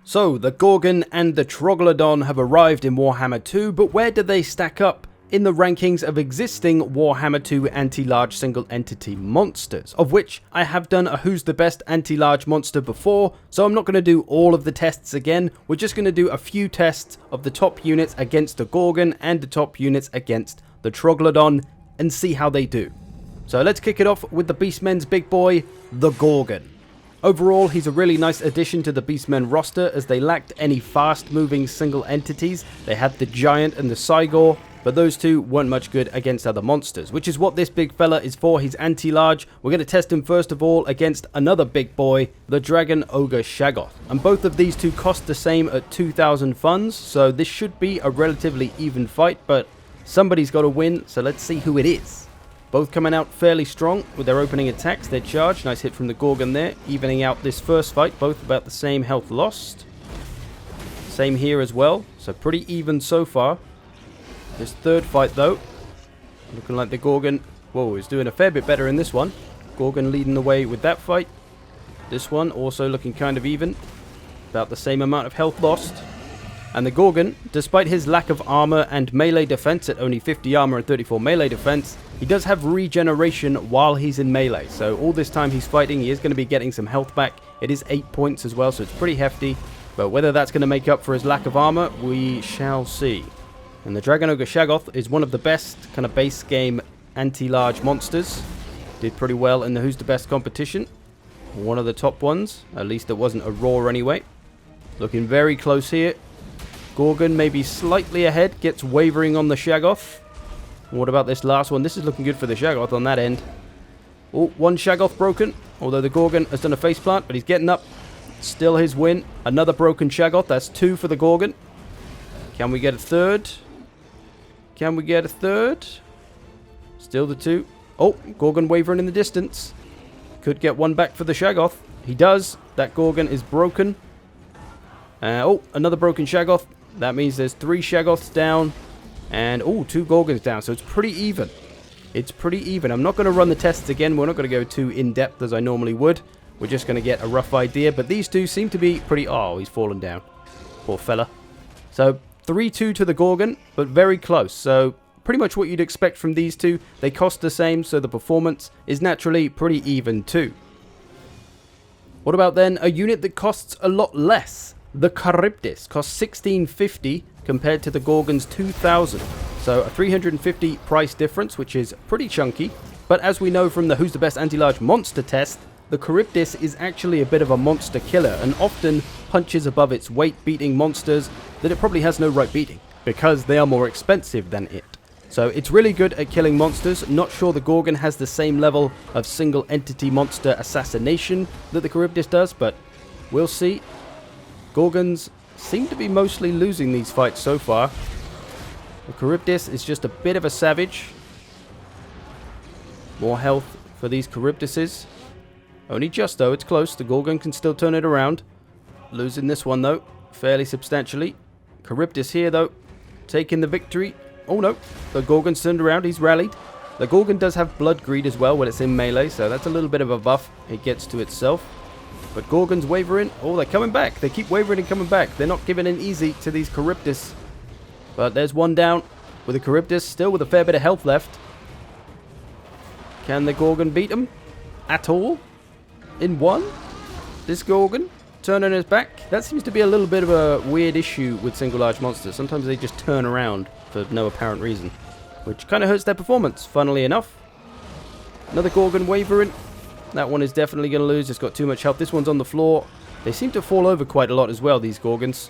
So, the Ghorgon and the Troglodon have arrived in Warhammer 2, but where do they stack up in the rankings of existing Warhammer 2 anti-large single entity monsters, of which I have done a Who's the Best anti-large monster before, so I'm not going to do all of the tests again. We're just going to do a few tests of the top units against the Gorgon and the top units against the Troglodon and see how they do. So let's kick it off with the Beastmen's big boy, the Gorgon. Overall, he's a really nice addition to the Beastmen roster as they lacked any fast-moving single entities. They had the Giant and the Cygor, but those two weren't much good against other monsters, which is what this big fella is for. He's anti-large. We're going to test him first of all against another big boy, the Dragon Ogre Shaggoth. And both of these two cost the same at 2,000 funds, so this should be a relatively even fight, but somebody's got to win, so let's see who it is. Both coming out fairly strong with their opening attacks, their charge. Nice hit from the Gorgon there, evening out this first fight, both about the same health lost. Same here as well, so pretty even so far. This third fight though, looking like the Gorgon, whoa, is doing a fair bit better in this one. Gorgon leading the way with that fight. This one also looking kind of even, about the same amount of health lost. And the Gorgon, despite his lack of armor and melee defense at only 50 armor and 34 melee defense, he does have regeneration while he's in melee. So all this time he's fighting, he is going to be getting some health back. It is 8 points as well, so it's pretty hefty. But whether that's going to make up for his lack of armor, we shall see. And the Dragon Ogre Shaggoth is one of the best kind of base game anti-large monsters. Did pretty well in the Who's the Best competition. One of the top ones, at least it wasn't a Raw anyway. Looking very close here. Gorgon maybe slightly ahead, gets wavering on the Shaggoth. What about this last one? This is looking good for the Shaggoth on that end. Oh, one Shaggoth broken, although the Gorgon has done a faceplant, but he's getting up. Still his win. Another broken Shaggoth, that's 2 for the Gorgon. Can we get a third? Can we get a third? Still the 2. Oh, Gorgon wavering in the distance. Could get one back for the Shaggoth. He does. That Gorgon is broken. Oh, another broken Shaggoth. That means there's 3 Shaggoths down. And, oh, 2 Gorgons down. So it's pretty even. It's pretty even. I'm not going to run the tests again. We're not going to go too in-depth as I normally would. We're just going to get a rough idea. But these two seem to be pretty... Oh, he's fallen down. Poor fella. So 3-2 to the Gorgon, but very close. So pretty much what you'd expect from these two. They cost the same, so the performance is naturally pretty even too. What about then a unit that costs a lot less? The Charybdis costs 1650 compared to the Gorgon's 2000. So a 350 price difference, which is pretty chunky. But as we know from the Who's the Best Anti-Large Monster test, the Charybdis is actually a bit of a monster killer and often punches above its weight, beating monsters that it probably has no right beating because they are more expensive than it. So it's really good at killing monsters. Not sure the Gorgon has the same level of single entity monster assassination that the Charybdis does, but we'll see. Gorgons seem to be mostly losing these fights so far. The Charybdis is just a bit of a savage. More health for these Charybdises. Only just though, it's close. The Gorgon can still turn it around. Losing this one though, fairly substantially. Charybdis here though, taking the victory. Oh no, the Gorgon's turned around, he's rallied. The Gorgon does have blood greed as well when it's in melee, so that's a little bit of a buff it gets to itself. But Gorgon's wavering. Oh, they're coming back. They keep wavering and coming back. They're not giving in easy to these Charybdis. But there's one down with the Charybdis, still with a fair bit of health left. Can the Gorgon beat him at all? In one? This Gorgon turning his back? That seems to be a little bit of a weird issue with single large monsters. Sometimes they just turn around for no apparent reason, which kind of hurts their performance, funnily enough. Another Gorgon wavering. That one is definitely going to lose. It's got too much health. This one's on the floor. They seem to fall over quite a lot as well, these Gorgons.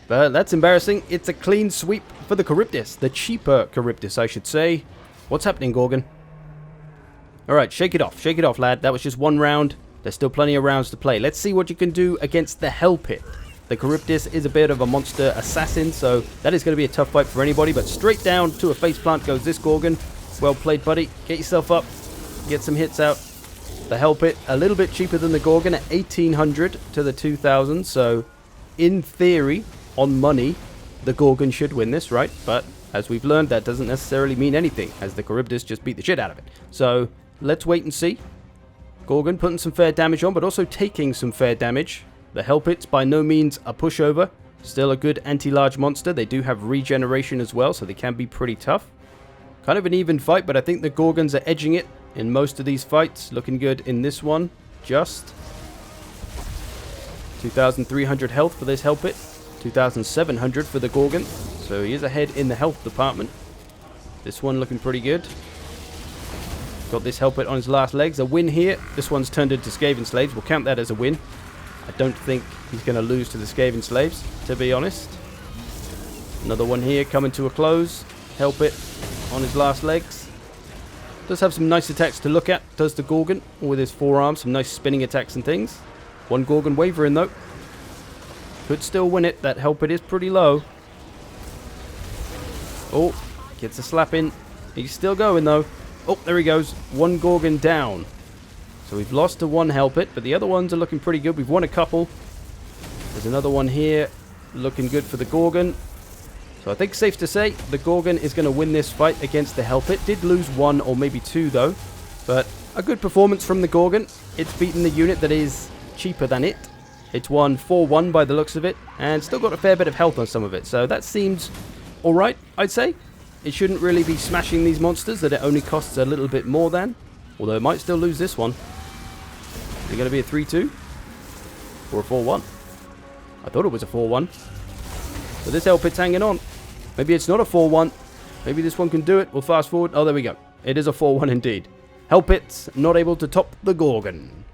But that's embarrassing. It's a clean sweep for the Charybdis. The cheaper Charybdis, I should say. What's happening, Gorgon? Alright, shake it off. Shake it off, lad. That was just one round. There's still plenty of rounds to play. Let's see what you can do against the Hell Pit. The Charybdis is a bit of a monster assassin, so that is going to be a tough fight for anybody. But straight down to a faceplant goes this Gorgon. Well played, buddy. Get yourself up. Get some hits out. The Hell Pit, a little bit cheaper than the Gorgon at 1800 to the 2000. So, in theory, on money, the Gorgon should win this, right? But, as we've learned, that doesn't necessarily mean anything, as the Charybdis just beat the shit out of it. So, let's wait and see. Gorgon putting some fair damage on, but also taking some fair damage. The Helpits, by no means a pushover. Still a good anti-large monster. They do have regeneration as well, so they can be pretty tough. Kind of an even fight, but I think the Gorgons are edging it in most of these fights. Looking good in this one. Just 2,300 health for this Helpit. 2,700 for the Gorgon. So he is ahead in the health department. This one looking pretty good. Got this Helpit on his last legs. A win here. This one's turned into Skaven Slaves. We'll count that as a win. I don't think he's going to lose to the Skaven Slaves, to be honest. Another one here coming to a close. Helpit on his last legs. Does have some nice attacks to look at. Does the Gorgon with his forearms. Some nice spinning attacks and things. One Gorgon wavering though. Could still win it. That Helpit is pretty low. Oh, gets a slap in. He's still going though. Oh, there he goes. One Gorgon down. So we've lost to one Helpit, but the other ones are looking pretty good. We've won a couple. There's another one here. Looking good for the Gorgon. So I think safe to say the Gorgon is going to win this fight against the Helpit. Did lose one or maybe two though. But a good performance from the Gorgon. It's beaten the unit that is cheaper than it. It's won 4-1 by the looks of it, and still got a fair bit of health on some of it, so that seems alright, I'd say. It shouldn't really be smashing these monsters that it only costs a little bit more than, although it might still lose this one. Is it going to be a 3-2? Or a 4-1? I thought it was a 4-1. But this Helpit's hanging on. Maybe it's not a 4-1. Maybe this one can do it. We'll fast forward. Oh, there we go. It is a 4-1 indeed. Helpit's not able to top the Gorgon.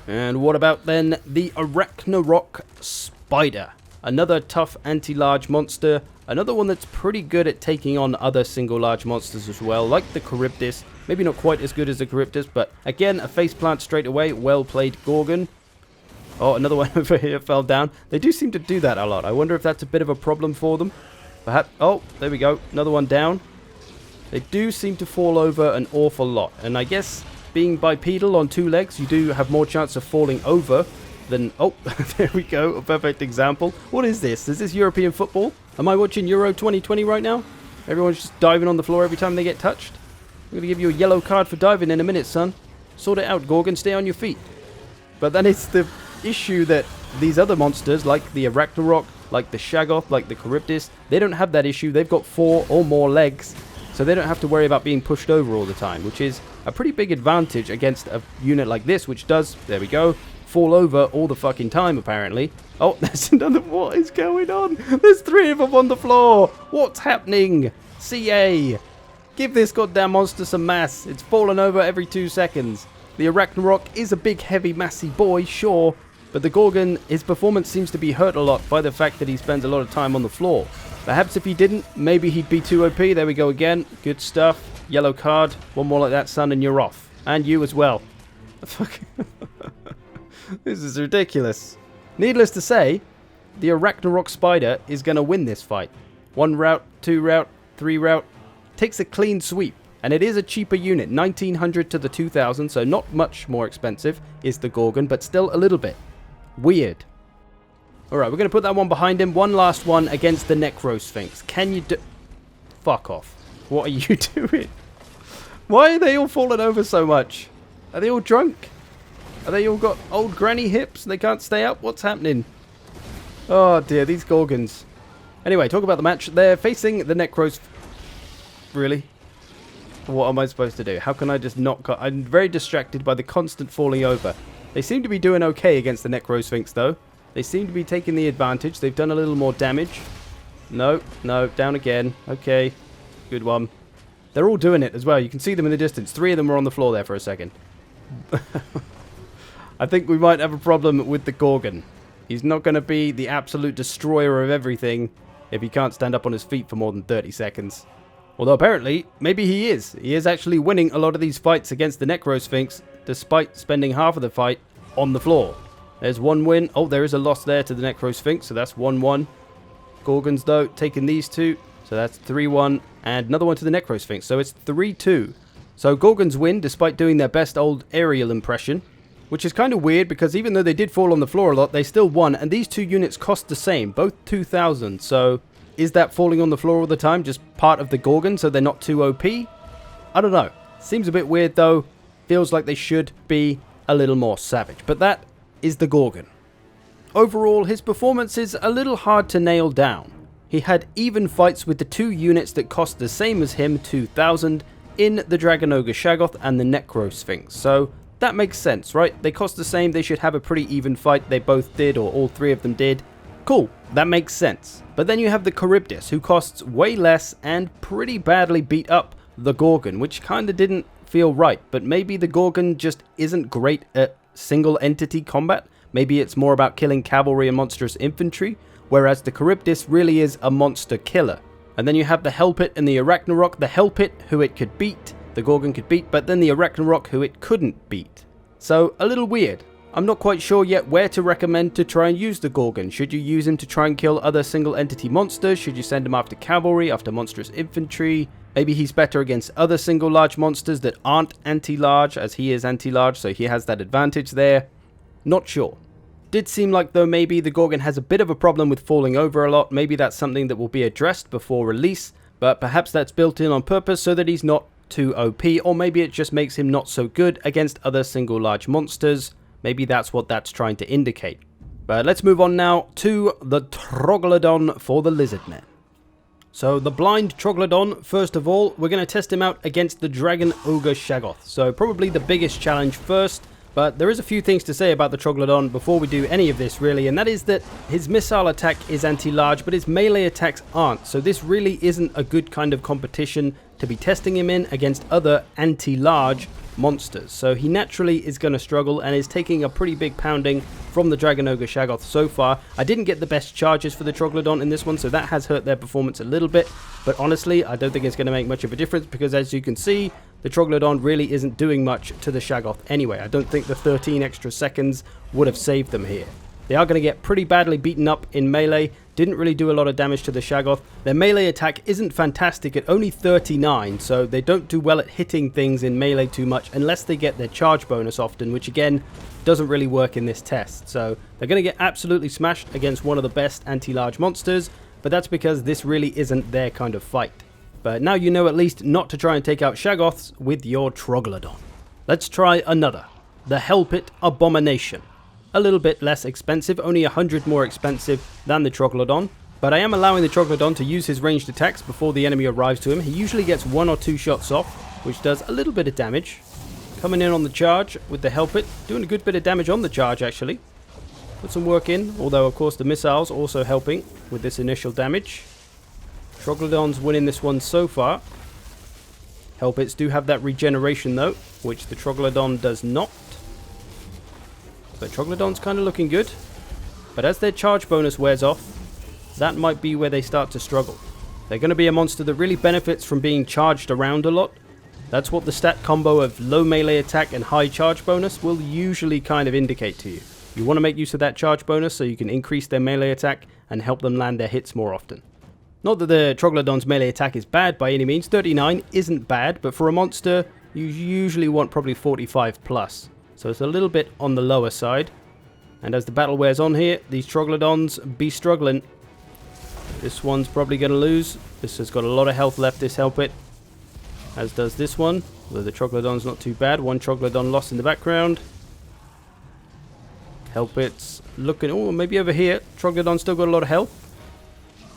And what about then the Arachnarok Spider? Another tough anti-large monster. Another one that's pretty good at taking on other single large monsters as well, like the Charybdis. Maybe not quite as good as the Charybdis, but again, a faceplant straight away. Well played, Gorgon. Oh, another one over here fell down. They do seem to do that a lot. I wonder if that's a bit of a problem for them. Perhaps. Oh, there we go. Another one down. They do seem to fall over an awful lot. And I guess being bipedal on two legs, you do have more chance of falling over than... Oh, there we go. A perfect example. What is this? Is this European football? Am I watching Euro 2020 right now? Everyone's just diving on the floor every time they get touched. I'm going to give you a yellow card for diving in a minute, son. Sort it out, Gorgon. Stay on your feet. But then it's the issue that these other monsters, like the Arachnarok, like the Shaggoth, like the Charybdis, they don't have that issue. They've got 4 or more legs, so they don't have to worry about being pushed over all the time, which is a pretty big advantage against a unit like this, which does, there we go, fall over all the fucking time, apparently. Oh, there's another... What is going on? There's 3 of them on the floor. What's happening? CA. Give this goddamn monster some mass. It's fallen over every 2 seconds. The Arachnarok is a big, heavy, massy boy, sure, but the Gorgon, his performance seems to be hurt a lot by the fact that he spends a lot of time on the floor. Perhaps if he didn't, maybe he'd be too OP. There we go again. Good stuff. Yellow card. One more like that, son, and you're off. And you as well. This is ridiculous. Needless to say, the Arachnarok Spider is going to win this fight. 1 route, 2 route, 3 route. Takes a clean sweep. And it is a cheaper unit. 1,900 to the 2,000, so not much more expensive is the Gorgon, but still a little bit. Weird. Alright, we're going to put that one behind him. One last one against the Necro Sphinx. Can you do... Fuck off. What are you doing? Why are they all falling over so much? Are they all drunk? Are they all got old granny hips? They can't stay up? What's happening? Oh dear, these Gorgons. Anyway, talk about the match. They're facing the Necros... Really? What am I supposed to do? How can I just not... I'm very distracted by the constant falling over. They seem to be doing okay against the Necro Sphinx, though. They seem to be taking the advantage. They've done a little more damage. No, no, down again. Okay, good one. They're all doing it as well. You can see them in the distance. 3 of them were on the floor there for a second. I think we might have a problem with the Gorgon. He's not going to be the absolute destroyer of everything if he can't stand up on his feet for more than 30 seconds. Although apparently, maybe he is. He is actually winning a lot of these fights against the Necro Sphinx, despite spending half of the fight on the floor. There's one win. Oh, there is a loss there to the Necro Sphinx, so that's 1-1. Gorgons, though, taking these 2, so that's 3-1. And another one to the Necro Sphinx, so it's 3-2. So Gorgons win, despite doing their best old aerial impression, which is kind of weird, because even though they did fall on the floor a lot, they still won. And these 2 units cost the same, both 2,000, so... Is that falling on the floor all the time just part of the Gorgon, so they're not too OP? I don't know. Seems a bit weird, though. Feels like they should be a little more savage. But that is the Gorgon. Overall, his performance is a little hard to nail down. He had even fights with the two units that cost the same as him, 2000, in the Dragon Ogre Shaggoth and the Necro Sphinx, so that makes sense, right? They cost the same, they should have a pretty even fight, they both did, or all three of them did. Cool, that makes sense. But then you have the Charybdis, who costs way less and pretty badly beat up the Gorgon, which kinda didn't feel right, but maybe the Gorgon just isn't great at single entity combat. Maybe it's more about killing cavalry and monstrous infantry, whereas the Charybdis really is a monster killer. And then you have the Hellpit and the Arachnarok. The Hellpit, who it could beat, the Gorgon could beat, but then the Arachnarok, who it couldn't beat. So, a little weird. I'm not quite sure yet where to recommend to try and use the Gorgon. Should you use him to try and kill other single entity monsters? Should you send him after cavalry, after monstrous infantry? Maybe he's better against other single large monsters that aren't anti-large, as he is anti-large, so he has that advantage there. Not sure. Did seem like though maybe the Gorgon has a bit of a problem with falling over a lot. Maybe that's something that will be addressed before release, but perhaps that's built in on purpose so that he's not too OP, or maybe it just makes him not so good against other single large monsters. Maybe that's what that's trying to indicate. But let's move on now to the Troglodon for the Lizardmen. So the blind Troglodon, first of all, we're going to test him out against the Dragon Ogre Shaggoth. So probably the biggest challenge first. But there is a few things to say about the Troglodon before we do any of this really, and that is that his missile attack is anti-large, but his melee attacks aren't, so this really isn't a good kind of competition to be testing him in against other anti-large monsters. So he naturally is going to struggle and is taking a pretty big pounding from the Dragon Ogre Shaggoth so far. I didn't get the best charges for the Troglodon in this one, so that has hurt their performance a little bit, but honestly, I don't think it's going to make much of a difference because as you can see, the Troglodon really isn't doing much to the Shaggoth anyway. I don't think the 13 extra seconds would have saved them here. They are going to get pretty badly beaten up in melee. Didn't really do a lot of damage to the Shaggoth. Their melee attack isn't fantastic at only 39, so they don't do well at hitting things in melee too much unless they get their charge bonus often, which again doesn't really work in this test. So they're going to get absolutely smashed against one of the best anti-large monsters, but that's because this really isn't their kind of fight. But now you know at least not to try and take out Shaggoths with your Troglodon. Let's try another. The Hellpit Abomination. A little bit less expensive, only 100 more expensive than the Troglodon. But I am allowing the Troglodon to use his ranged attacks before the enemy arrives to him. He usually gets 1 or 2 shots off, which does a little bit of damage. Coming in on the charge with the Hellpit. Doing a good bit of damage on the charge actually. Put some work in, although of course the missiles also helping with this initial damage. Troglodon's winning this one so far. Hellpits do have that regeneration though, which the Troglodon does not. So Troglodon's kind of looking good. But as their charge bonus wears off, that might be where they start to struggle. They're going to be a monster that really benefits from being charged around a lot. That's what the stat combo of low melee attack and high charge bonus will usually kind of indicate to you. You want to make use of that charge bonus so you can increase their melee attack and help them land their hits more often. Not that the Troglodon's melee attack is bad by any means. 39 isn't bad, but for a monster, you usually want probably 45 plus. So it's a little bit on the lower side. And as the battle wears on here, these Troglodons be struggling. This one's probably going to lose. This has got a lot of health left, this Hellpit. As does this one. Although the Troglodon's not too bad. One Troglodon lost in the background. Hellpit's looking... Oh, maybe over here. Troglodon's still got a lot of health.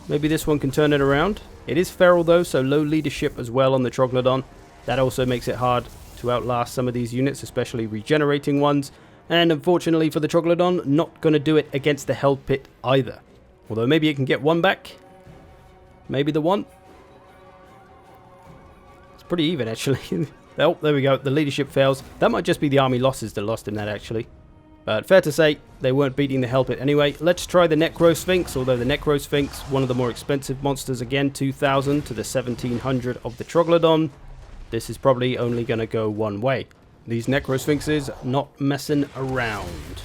Maybe this one can turn it around. It is feral though, so low leadership as well on the Troglodon. That also makes it hard to outlast some of these units, especially regenerating ones. And unfortunately for the Troglodon, not going to do it against the Hellpit either. Although maybe it can get one back. Maybe the one. It's pretty even actually. Oh, there we go. The leadership fails. That might just be the army losses that lost him that actually. But fair to say, they weren't beating the Hellpit anyway. Let's try the Necro Sphinx, although the Necro Sphinx, one of the more expensive monsters again, 2,000 to the 1,700 of the Troglodon. This is probably only going to go one way. These Necro Sphinxes not messing around.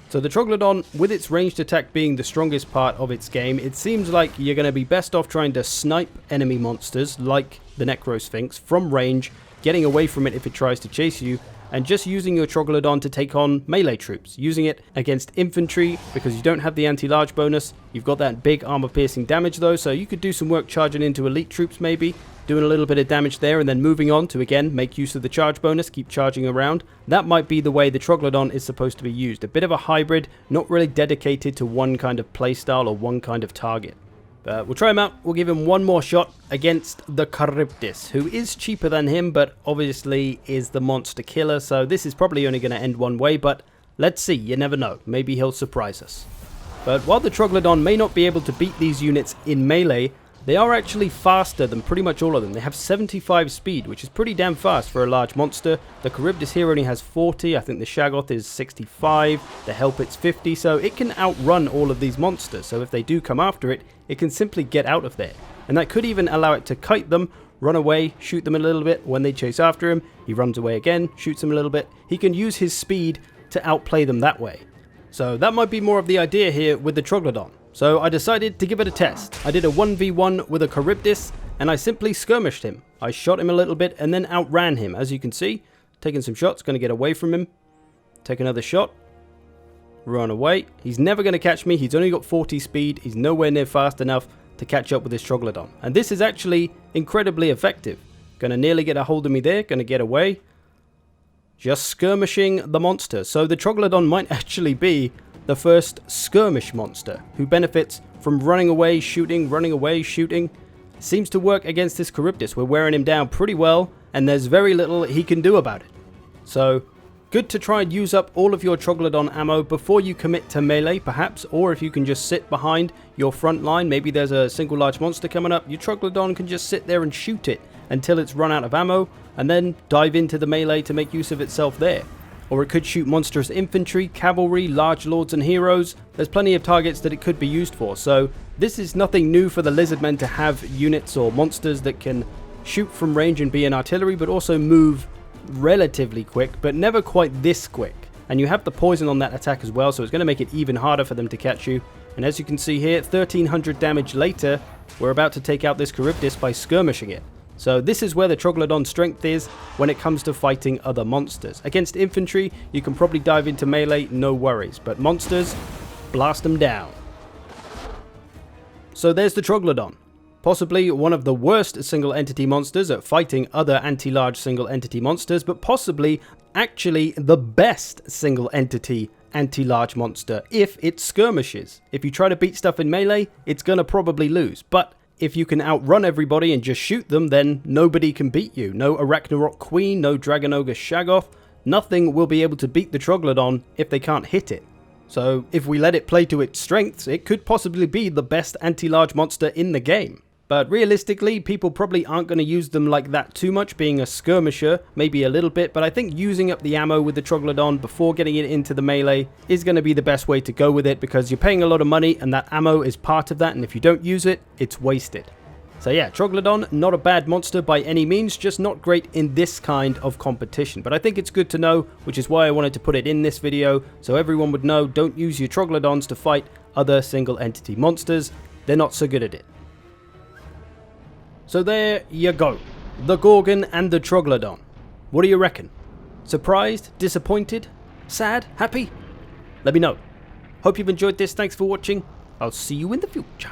So the Troglodon, with its ranged attack being the strongest part of its game, it seems like you're going to be best off trying to snipe enemy monsters like the Necro Sphinx from range, getting away from it if it tries to chase you, and just using your Troglodon to take on melee troops. Using it against infantry because you don't have the anti-large bonus. You've got that big armor-piercing damage though, so you could do some work charging into elite troops maybe, doing a little bit of damage there and then moving on to again make use of the charge bonus, keep charging around. That might be the way the Troglodon is supposed to be used. A bit of a hybrid, not really dedicated to one kind of playstyle or one kind of target. But we'll try him out. We'll give him one more shot against the Charybdis, who is cheaper than him, but obviously is the monster killer. So this is probably only going to end one way, but let's see. You never know. Maybe he'll surprise us. But while the Troglodon may not be able to beat these units in melee, they are actually faster than pretty much all of them. They have 75 speed, which is pretty damn fast for a large monster. The Charybdis here only has 40. I think the Shaggoth is 65. The Helpit's 50. So it can outrun all of these monsters. So if they do come after it, it can simply get out of there. And that could even allow it to kite them, run away, shoot them a little bit. When they chase after him, he runs away again, shoots them a little bit. He can use his speed to outplay them that way. So that might be more of the idea here with the Troglodon. So I decided to give it a test. I did a 1v1 with a Charybdis and I simply skirmished him. I shot him a little bit and then outran him. As you can see, taking some shots, going to get away from him. Take another shot. Run away. He's never going to catch me. He's only got 40 speed. He's nowhere near fast enough to catch up with this Troglodon. And this is actually incredibly effective. Going to nearly get a hold of me there. Going to get away. Just skirmishing the monster. So the Troglodon might actually be the first skirmish monster who benefits from running away, shooting, running away, shooting. Seems to work against this Charybdis. We're wearing him down pretty well and there's very little he can do about it. So good to try and use up all of your Troglodon ammo before you commit to melee perhaps, or if you can just sit behind your front line, maybe there's a single large monster coming up, your Troglodon can just sit there and shoot it until it's run out of ammo and then dive into the melee to make use of itself there. Or it could shoot monstrous infantry, cavalry, large lords and heroes. There's plenty of targets that it could be used for. So this is nothing new for the Lizardmen to have units or monsters that can shoot from range and be an artillery, but also move relatively quick, but never quite this quick. And you have the poison on that attack as well, so it's going to make it even harder for them to catch you. And as you can see here, 1300 damage later, we're about to take out this Charybdis by skirmishing it. So this is where the Troglodon's strength is when it comes to fighting other monsters. Against infantry, you can probably dive into melee, no worries. But monsters, blast them down. So there's the Troglodon. Possibly one of the worst single entity monsters at fighting other anti-large single entity monsters, but possibly actually the best single entity anti-large monster if it skirmishes. If you try to beat stuff in melee, it's gonna probably lose. But if you can outrun everybody and just shoot them, then nobody can beat you. No Arachnarok Queen, no Dragon Ogre Shaggoth. Nothing will be able to beat the Troglodon if they can't hit it. So if we let it play to its strengths, it could possibly be the best anti-large monster in the game. But realistically, people probably aren't going to use them like that too much, being a skirmisher, maybe a little bit, but I think using up the ammo with the Troglodon before getting it into the melee is going to be the best way to go with it, because you're paying a lot of money and that ammo is part of that, and if you don't use it, it's wasted. So yeah, Troglodon, not a bad monster by any means, just not great in this kind of competition. But I think it's good to know, which is why I wanted to put it in this video, so everyone would know, don't use your Troglodons to fight other single entity monsters. They're not so good at it. So there you go, the Gorgon and the Troglodon. What do you reckon? Surprised? Disappointed? Sad? Happy? Let me know. Hope you've enjoyed this. Thanks for watching. I'll see you in the future.